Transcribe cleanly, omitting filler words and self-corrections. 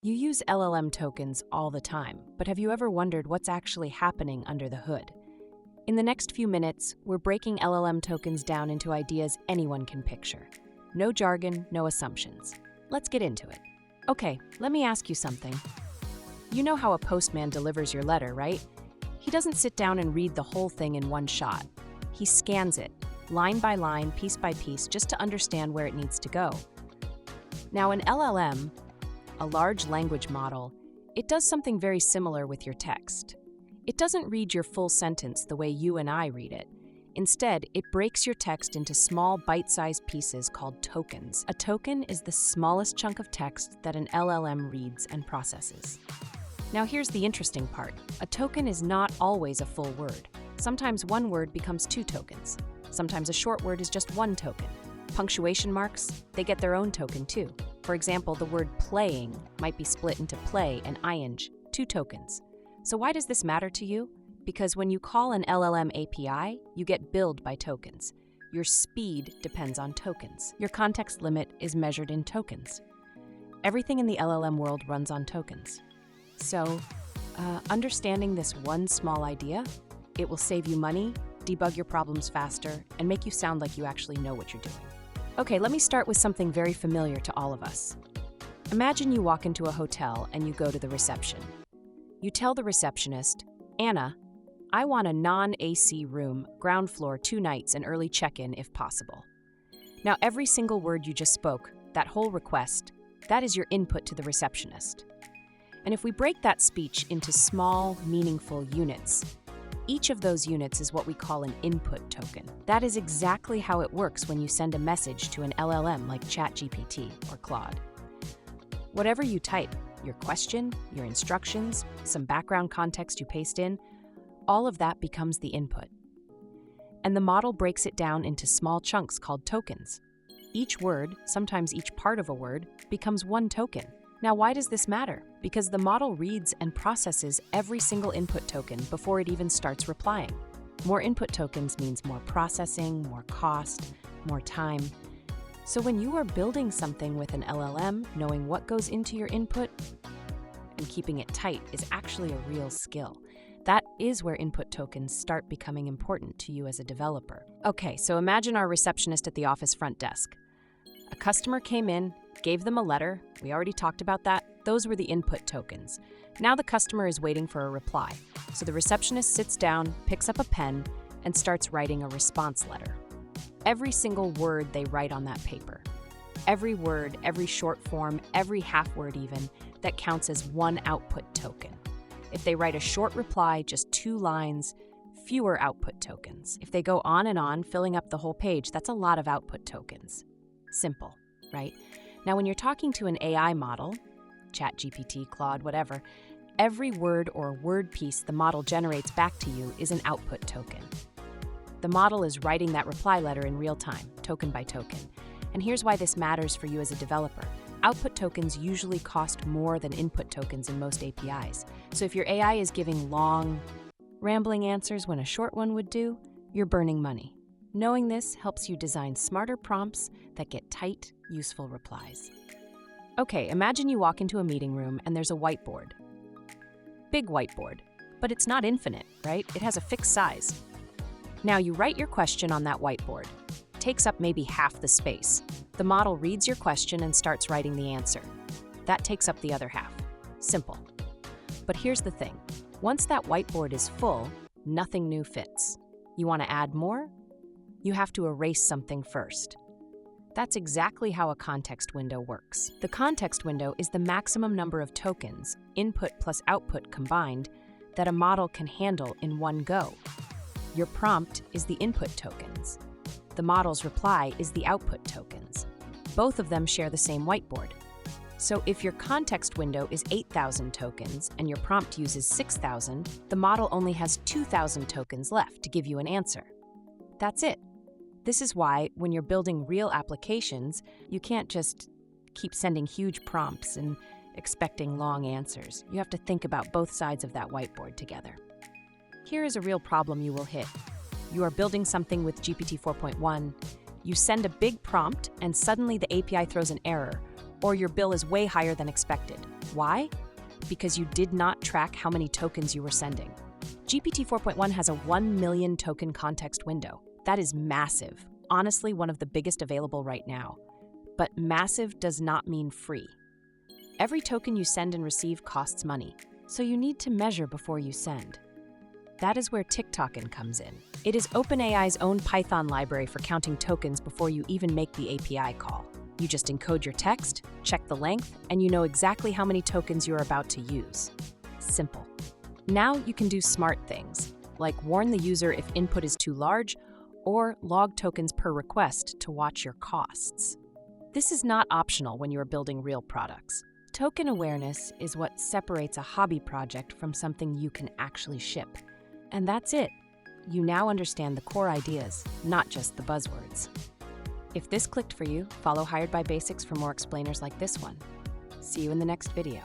You use LLM tokens all the time, but have you ever wondered what's actually happening under the hood? In the next few minutes, we're breaking LLM tokens down into ideas anyone can picture. No jargon, no assumptions. Let's get into it. Okay, let me ask you something. You know how a postman delivers your letter, right? He doesn't sit down and read the whole thing in one shot. He scans it, line by line, piece by piece, just to understand where it needs to go. Now, an LLM, a large language model, it does something very similar with your text. It doesn't read your full sentence the way you and I read it. Instead, it breaks your text into small, bite-sized pieces called tokens. A token is the smallest chunk of text that an LLM reads and processes. Now here's the interesting part. A token is not always a full word. Sometimes one word becomes two tokens. Sometimes a short word is just one token. Punctuation marks, they get their own token too. For example, the word playing might be split into play and ing, two tokens. So why does this matter to you? Because when you call an LLM API, you get billed by tokens. Your speed depends on tokens. Your context limit is measured in tokens. Everything in the LLM world runs on tokens. So, understanding this one small idea, it will save you money, debug your problems faster, and make you sound like you actually know what you're doing. Okay, let me start with something very familiar to all of us. Imagine you walk into a hotel and you go to the reception. You tell the receptionist, "Anna, I want a non-AC room, ground floor, 2 nights, and early check-in if possible." Now, every single word you just spoke, that whole request, that is your input to the receptionist. And if we break that speech into small, meaningful units, each of those units is what we call an input token. That is exactly how it works when you send a message to an LLM like ChatGPT or Claude. Whatever you type, your question, your instructions, some background context you paste in, all of that becomes the input. And the model breaks it down into small chunks called tokens. Each word, sometimes each part of a word, becomes one token. Now, why does this matter? Because the model reads and processes every single input token before it even starts replying. More input tokens means more processing, more cost, more time. So when you are building something with an LLM, knowing what goes into your input and keeping it tight is actually a real skill. That is where input tokens start becoming important to you as a developer. Okay, so imagine our receptionist at the office front desk. A customer came in, gave them a letter. We already talked about that. Those were the input tokens. Now the customer is waiting for a reply. So the receptionist sits down, picks up a pen, and starts writing a response letter. Every single word they write on that paper, every word, every short form, every half word even, that counts as one output token. If they write a short reply, just 2 lines, fewer output tokens. If they go on and on, filling up the whole page, that's a lot of output tokens. Simple, right? Now, when you're talking to an AI model, ChatGPT, Claude, whatever, every word or word piece the model generates back to you is an output token. The model is writing that reply letter in real time, token by token. And here's why this matters for you as a developer. Output tokens usually cost more than input tokens in most APIs. So if your AI is giving long, rambling answers when a short one would do, you're burning money. Knowing this helps you design smarter prompts that get tight, useful replies. Okay, imagine you walk into a meeting room and there's a whiteboard. Big whiteboard, but it's not infinite, right? It has a fixed size. Now you write your question on that whiteboard. It takes up maybe half the space. The model reads your question and starts writing the answer. That takes up the other half. Simple. But here's the thing. Once that whiteboard is full, nothing new fits. You want to add more? You have to erase something first. That's exactly how a context window works. The context window is the maximum number of tokens, input plus output combined, that a model can handle in one go. Your prompt is the input tokens. The model's reply is the output tokens. Both of them share the same whiteboard. So if your context window is 8,000 tokens and your prompt uses 6,000, the model only has 2,000 tokens left to give you an answer. That's it. This is why, when you're building real applications, you can't just keep sending huge prompts and expecting long answers. You have to think about both sides of that whiteboard together. Here is a real problem you will hit. You are building something with GPT 4.1, you send a big prompt, and suddenly the API throws an error, Or your bill is way higher than expected. Why? Because you did not track how many tokens you were sending. GPT 4.1 has a 1 million token context window. That is massive. Honestly, one of the biggest available right now. But massive does not mean free. Every token you send and receive costs money, so you need to measure before you send. That is where TikToken comes in. It is OpenAI's own Python library for counting tokens before you even make the API call. You just encode your text, check the length, and you know exactly how many tokens you're about to use. Simple. Now you can do smart things, like warn the user if input is too large, or log tokens per request to watch your costs. This is not optional when you are building real products. Token awareness is what separates a hobby project from something you can actually ship. And that's it. You now understand the core ideas, not just the buzzwords. If this clicked for you, follow HiredByBasics for more explainers like this one. See you in the next video.